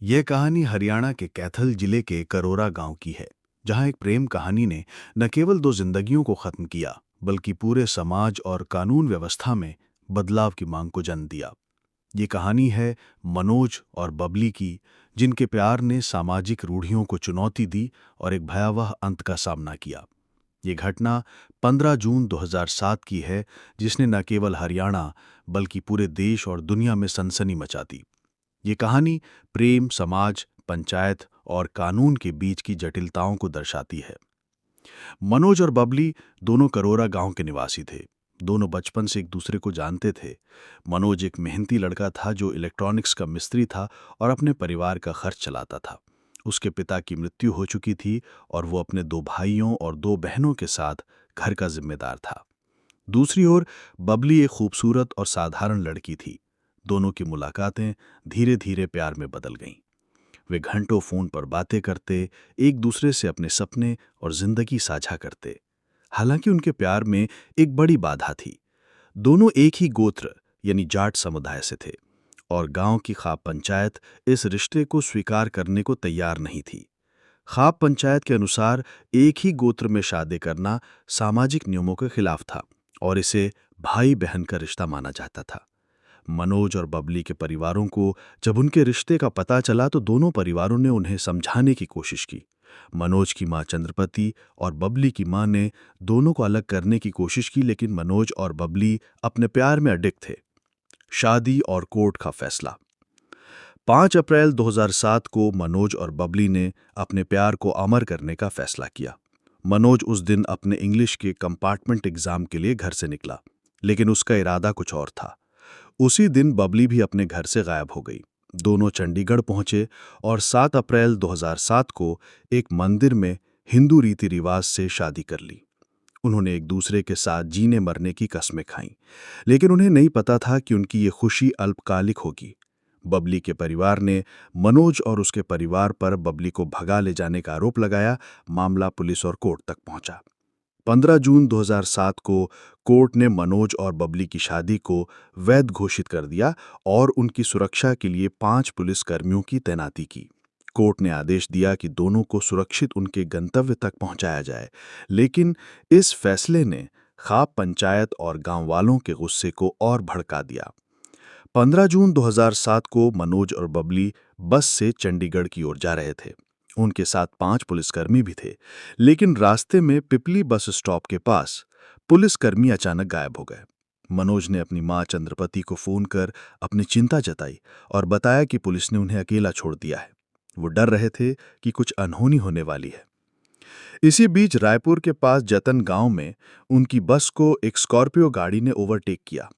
यह कहानी हरियाणा के कैथल जिले के करोरा गांव की है, जहां एक प्रेम कहानी ने न केवल दो जिंदगियों को खत्म किया, बल्कि पूरे समाज और कानून व्यवस्था में बदलाव की मांग को जन्म दिया। ये कहानी है मनोज और बबली की, जिनके प्यार ने सामाजिक रूढ़ियों को चुनौती दी और एक भयावह अंत का सामना किया। ये घटना 15 जून 2007 की है, जिसने न केवल हरियाणा बल्कि पूरे देश और दुनिया में सनसनी मचा दी। ये कहानी प्रेम, समाज, पंचायत और कानून के बीच की जटिलताओं को दर्शाती है। मनोज और बबली दोनों करोरा गांव के निवासी थे। दोनों बचपन से एक दूसरे को जानते थे। मनोज एक मेहनती लड़का था जो इलेक्ट्रॉनिक्स का मिस्त्री था और अपने परिवार का खर्च चलाता था। उसके पिता की मृत्यु हो चुकी थी और वो अपने दो भाइयों और दो बहनों के साथ घर का जिम्मेदार था। दूसरी ओर बबली एक खूबसूरत और साधारण लड़की थी। दोनों की मुलाकातें धीरे धीरे प्यार में बदल गईं। वे घंटों फोन पर बातें करते, एक दूसरे से अपने सपने और जिंदगी साझा करते। हालांकि उनके प्यार में एक बड़ी बाधा थी। दोनों एक ही गोत्र यानी जाट समुदाय से थे और गांव की खाप पंचायत इस रिश्ते को स्वीकार करने को तैयार नहीं थी। खाप पंचायत के अनुसार एक ही गोत्र में शादी करना सामाजिक नियमों के खिलाफ था और इसे भाई बहन का रिश्ता माना जाता था। मनोज और बबली के परिवारों को जब उनके रिश्ते का पता चला तो दोनों परिवारों ने उन्हें समझाने की कोशिश की। मनोज की मां चंद्रपति और बबली की मां ने दोनों को अलग करने की कोशिश की, लेकिन मनोज और बबली अपने प्यार में अडिग थे। शादी और कोर्ट का फैसला। 5 अप्रैल 2007 को मनोज और बबली ने अपने प्यार को अमर करने का फैसला किया। मनोज उस दिन अपने इंग्लिश के कंपार्टमेंट एग्जाम के लिए घर से निकला, लेकिन उसका इरादा कुछ और था। उसी दिन बबली भी अपने घर से गायब हो गई। दोनों चंडीगढ़ पहुंचे और 7 अप्रैल 2007 को एक मंदिर में हिंदू रीति रिवाज से शादी कर ली। उन्होंने एक दूसरे के साथ जीने मरने की कस्में खाईं, लेकिन उन्हें नहीं पता था कि उनकी ये खुशी अल्पकालिक होगी। बबली के परिवार ने मनोज और उसके परिवार पर बबली को भगा ले जाने का आरोप लगाया। मामला पुलिस और कोर्ट तक पहुंचा। 15 जून 2007 को कोर्ट ने मनोज और बबली की शादी को वैध घोषित कर दिया और उनकी सुरक्षा के लिए 5 पुलिसकर्मियों की तैनाती की। कोर्ट ने आदेश दिया कि दोनों को सुरक्षित उनके गंतव्य तक पहुंचाया जाए, लेकिन इस फैसले ने खाप पंचायत और गांव वालों के गुस्से को और भड़का दिया। 15 जून 2007 को मनोज और बबली बस से चंडीगढ़ की ओर जा रहे थे। उनके साथ 5 पुलिसकर्मी भी थे, लेकिन रास्ते में पिपली बस स्टॉप के पास पुलिसकर्मी अचानक गायब हो गए। मनोज ने अपनी मां चंद्रपति को फोन कर अपनी चिंता जताई और बताया कि पुलिस ने उन्हें अकेला छोड़ दिया है। वो डर रहे थे कि कुछ अनहोनी होने वाली है। इसी बीच रायपुर के पास जतन गांव में उनकी बस को एक स्कॉर्पियो गाड़ी ने ओवरटेक किया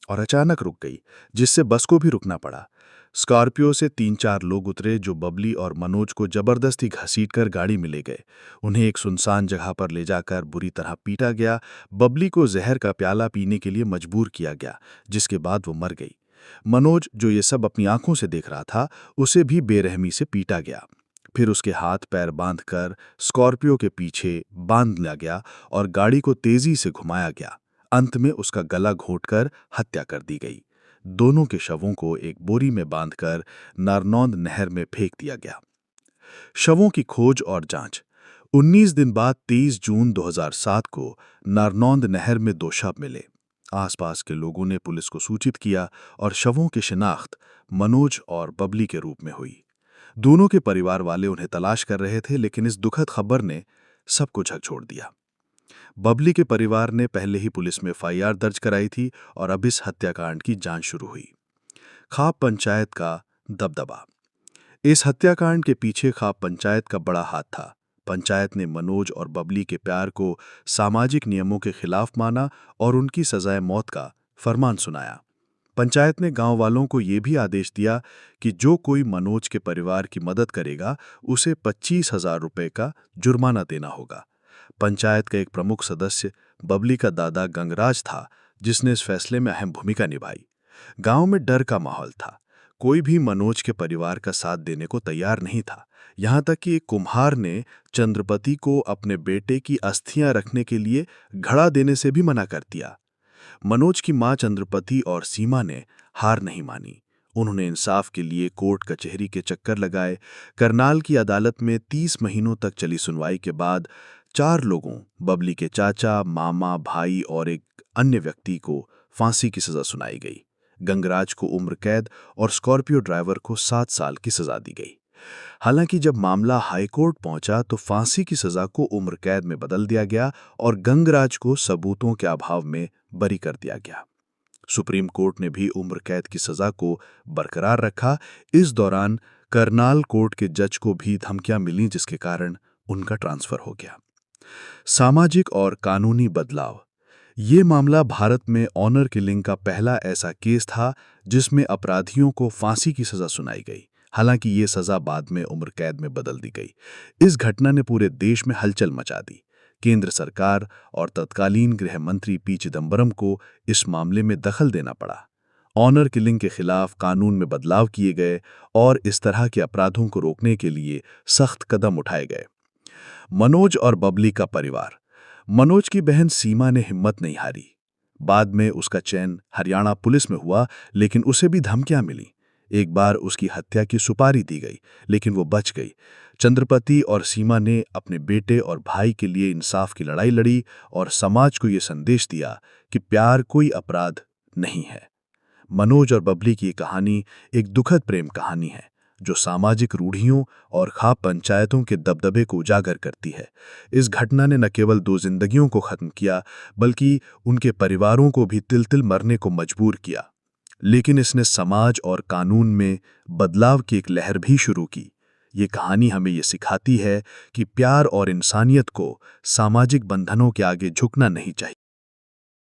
और अचानक रुक गई, जिससे बस को भी रुकना पड़ा। स्कॉर्पियो से 3-4 लोग उतरे जो बबली और मनोज को जबरदस्ती घसीटकर गाड़ी में ले गए। उन्हें एक सुनसान जगह पर ले जाकर बुरी तरह पीटा गया। बबली को जहर का प्याला पीने के लिए मजबूर किया गया, जिसके बाद वो मर गई। मनोज, जो ये सब अपनी आंखों से देख रहा था, उसे भी बेरहमी से पीटा गया। फिर उसके हाथ पैर बांधकर स्कॉर्पियो के पीछे बांध लिया गया और गाड़ी को तेजी से घुमाया गया। अंत में उसका गला घोंटकर हत्या कर दी गई। दोनों के शवों को एक बोरी में बांधकर नारनौंद नहर में फेंक दिया गया। शवों की खोज और जांच। 19 दिन बाद 23 जून 2007 को नारनौंद नहर में 2 शव मिले। आसपास के लोगों ने पुलिस को सूचित किया और शवों की शिनाख्त मनोज और बबली के रूप में हुई। दोनों के परिवार वाले उन्हें तलाश कर रहे थे, लेकिन इस दुखद खबर ने सबको झकझोर दिया। बबली के परिवार ने पहले ही पुलिस में एफआईआर दर्ज कराई थी और अब इस हत्याकांड की जांच शुरू हुई। खाप पंचायत का दबदबा। इस हत्याकांड के पीछे खाप पंचायत का बड़ा हाथ था। पंचायत ने मनोज और बबली के प्यार को सामाजिक नियमों के खिलाफ माना और उनकी सजाए मौत का फरमान सुनाया। पंचायत ने गांव वालों को यह भी आदेश दिया कि जो कोई मनोज के परिवार की मदद करेगा उसे 25,000 रुपए का जुर्माना देना होगा। पंचायत का एक प्रमुख सदस्य बबली का दादा गंगराज था, जिसने इस फैसले में अहम भूमिका निभाई। गांव में डर का माहौल था। कोई भी मनोज के परिवार का साथ देने को तैयार नहीं था। यहां तक कि एक कुम्हार ने चंद्रपति को अपने बेटे की अस्थियां रखने के लिए घड़ा देने से भी मना कर दिया। मनोज की मां चंद्रपति और सीमा ने हार नहीं मानी। उन्होंने इंसाफ के लिए कोर्ट कचहरी के चक्कर लगाए। करनाल की अदालत में 30 महीनों तक चली सुनवाई के बाद 4 लोगों, बबली के चाचा, मामा, भाई और एक अन्य व्यक्ति को फांसी की सजा सुनाई गई। गंगराज को उम्र कैद और स्कॉर्पियो ड्राइवर को 7 साल की सजा दी गई। हालांकि जब मामला हाईकोर्ट पहुंचा तो फांसी की सजा को उम्र कैद में बदल दिया गया और गंगराज को सबूतों के अभाव में बरी कर दिया गया। सुप्रीम कोर्ट ने भी उम्र कैद की सजा को बरकरार रखा। इस दौरान करनाल कोर्ट के जज को भी धमकियां मिलीं, जिसके कारण उनका ट्रांसफर हो गया। सामाजिक और कानूनी बदलाव। ये मामला भारत में ऑनर किलिंग का पहला ऐसा केस था जिसमें अपराधियों को फांसी की सजा सुनाई गई। हालांकि ये सजा बाद में उम्र कैद में बदल दी गई। इस घटना ने पूरे देश में हलचल मचा दी। केंद्र सरकार और तत्कालीन गृह मंत्री पी चिदंबरम को इस मामले में दखल देना पड़ा। ऑनर किलिंग के खिलाफ कानून में बदलाव किए गए और इस तरह के अपराधों को रोकने के लिए सख्त कदम उठाए गए। मनोज और बबली का परिवार। मनोज की बहन सीमा ने हिम्मत नहीं हारी। बाद में उसका चयन हरियाणा पुलिस में हुआ, लेकिन उसे भी धमकियां मिली। एक बार उसकी हत्या की सुपारी दी गई, लेकिन वो बच गई। चंद्रपति और सीमा ने अपने बेटे और भाई के लिए इंसाफ की लड़ाई लड़ी और समाज को ये संदेश दिया कि प्यार कोई अपराध नहीं है। मनोज और बबली की कहानी एक दुखद प्रेम कहानी है जो सामाजिक रूढ़ियों और खाप पंचायतों के दबदबे को उजागर करती है। इस घटना ने न केवल 2 जिंदगियों को खत्म किया, बल्कि उनके परिवारों को भी तिल तिल मरने को मजबूर किया। लेकिन इसने समाज और कानून में बदलाव की एक लहर भी शुरू की। ये कहानी हमें ये सिखाती है कि प्यार और इंसानियत को सामाजिक बंधनों के आगे झुकना नहीं चाहिए।